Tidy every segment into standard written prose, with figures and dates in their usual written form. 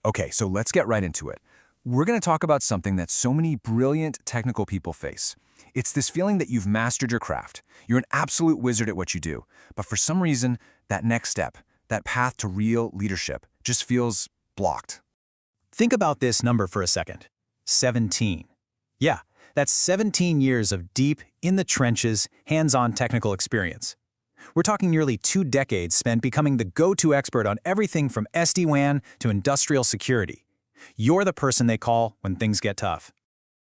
Okay, so let's get right into it. We're going to talk about something that so many brilliant technical people face. It's this feeling that you've mastered your craft. You're an absolute wizard at what you do. But for some reason, that next step, that path to real leadership, just feels blocked. Think about this number for a second. 17. Yeah, that's 17 years of deep, in-the-trenches, hands-on technical experience. We're talking nearly 2 decades spent becoming the go-to expert on everything from SD-WAN to industrial security. You're the person they call when things get tough.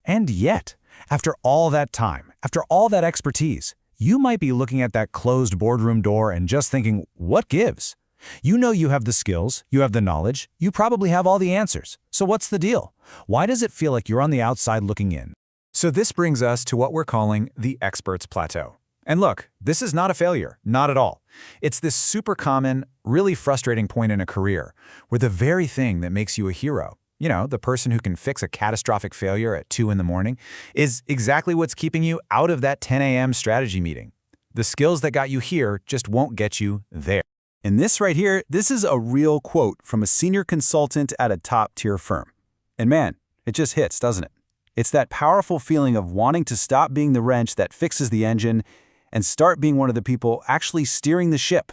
And yet, after all that time, after all that expertise, you might be looking at that closed boardroom door and just thinking, what gives? You know you have the skills, you have the knowledge, you probably have all the answers. So what's the deal? Why does it feel like you're on the outside looking in? So this brings us to what we're calling the expert's plateau. And look, this is not a failure, not at all. It's this super common, really frustrating point in a career where the very thing that makes you a hero, the person who can fix a catastrophic failure at 2 in the morning, is exactly what's keeping you out of that 10 a.m. strategy meeting. The skills that got you here just won't get you there. And this right here, this is a real quote from a senior consultant at a top-tier firm. And man, it just hits, doesn't it? It's that powerful feeling of wanting to stop being the wrench that fixes the engine and start being one of the people actually steering the ship.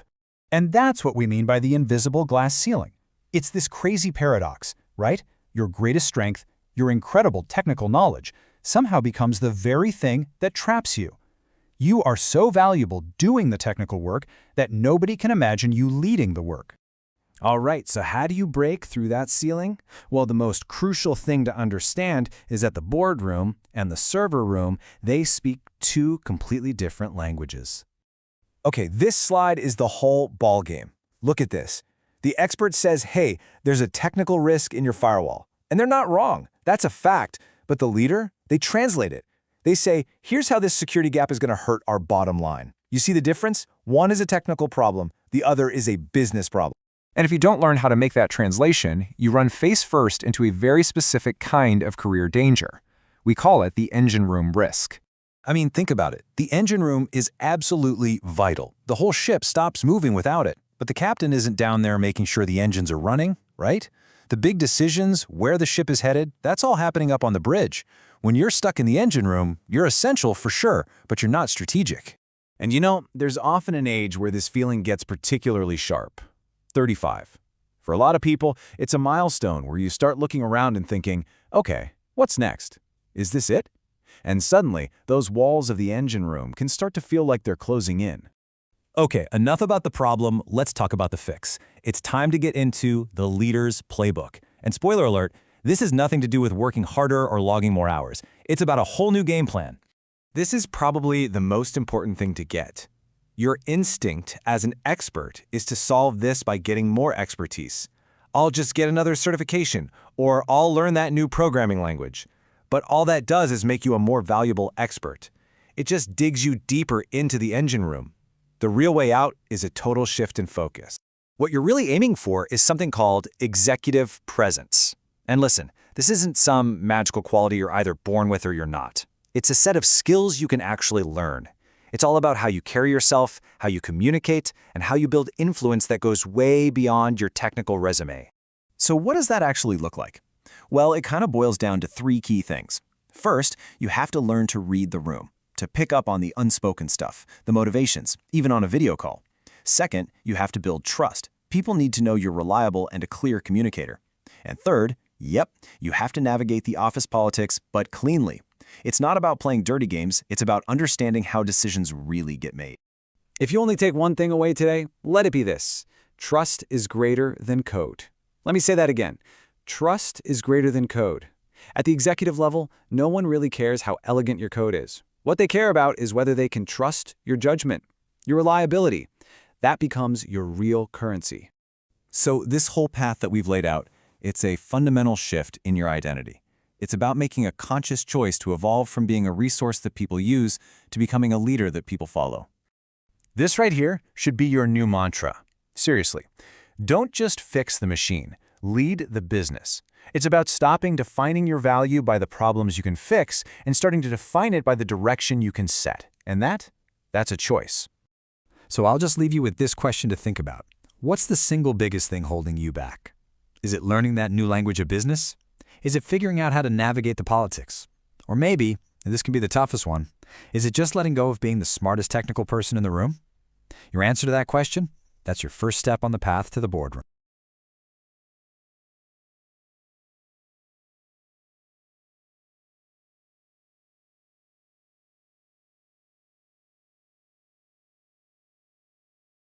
And that's what we mean by the invisible glass ceiling. It's this crazy paradox, right? Your greatest strength, your incredible technical knowledge, somehow becomes the very thing that traps you. You are so valuable doing the technical work that nobody can imagine you leading the work. All right, so how do you break through that ceiling? Well, the most crucial thing to understand is that the boardroom and the server room, they speak 2 completely different languages. Okay, this slide is the whole ballgame. Look at this. The expert says, hey, there's a technical risk in your firewall. And they're not wrong. That's a fact. But the leader, they translate it. They say, here's how this security gap is going to hurt our bottom line. You see the difference? One is a technical problem. The other is a business problem. And if you don't learn how to make that translation, you run face first into a very specific kind of career danger. We call it the engine room risk. I mean, think about it. The engine room is absolutely vital. The whole ship stops moving without it. But the captain isn't down there making sure the engines are running, right? The big decisions, where the ship is headed, that's all happening up on the bridge. When you're stuck in the engine room, you're essential for sure, but you're not strategic. And there's often an age where this feeling gets particularly sharp. 35. For a lot of people, it's a milestone where you start looking around and thinking, okay, what's next? Is this it? And suddenly, those walls of the engine room can start to feel like they're closing in. Okay, enough about the problem, let's talk about the fix. It's time to get into the leader's playbook. And spoiler alert, this has nothing to do with working harder or logging more hours. It's about a whole new game plan. This is probably the most important thing to get. Your instinct as an expert is to solve this by getting more expertise. I'll just get another certification, or I'll learn that new programming language. But all that does is make you a more valuable expert. It just digs you deeper into the engine room. The real way out is a total shift in focus. What you're really aiming for is something called executive presence. And listen, this isn't some magical quality you're either born with or you're not. It's a set of skills you can actually learn. It's all about how you carry yourself, how you communicate, and how you build influence that goes way beyond your technical resume. So what does that actually look like? Well, it kind of boils down to 3 key things. First, you have to learn to read the room, to pick up on the unspoken stuff, the motivations, even on a video call. Second, you have to build trust. People need to know you're reliable and a clear communicator. And third, you have to navigate the office politics, but cleanly. It's not about playing dirty games, it's about understanding how decisions really get made. If you only take one thing away today, let it be this. Trust is greater than code. Let me say that again. Trust is greater than code. At the executive level, no one really cares how elegant your code is. What they care about is whether they can trust your judgment, your reliability. That becomes your real currency. So this whole path that we've laid out, it's a fundamental shift in your identity. It's about making a conscious choice to evolve from being a resource that people use to becoming a leader that people follow. This right here should be your new mantra. Seriously, don't just fix the machine, lead the business. It's about stopping defining your value by the problems you can fix and starting to define it by the direction you can set. And that's a choice. So I'll just leave you with this question to think about. What's the single biggest thing holding you back? Is it learning that new language of business? Is it figuring out how to navigate the politics? Or maybe, and this can be the toughest one, is it just letting go of being the smartest technical person in the room? Your answer to that question? That's your first step on the path to the boardroom.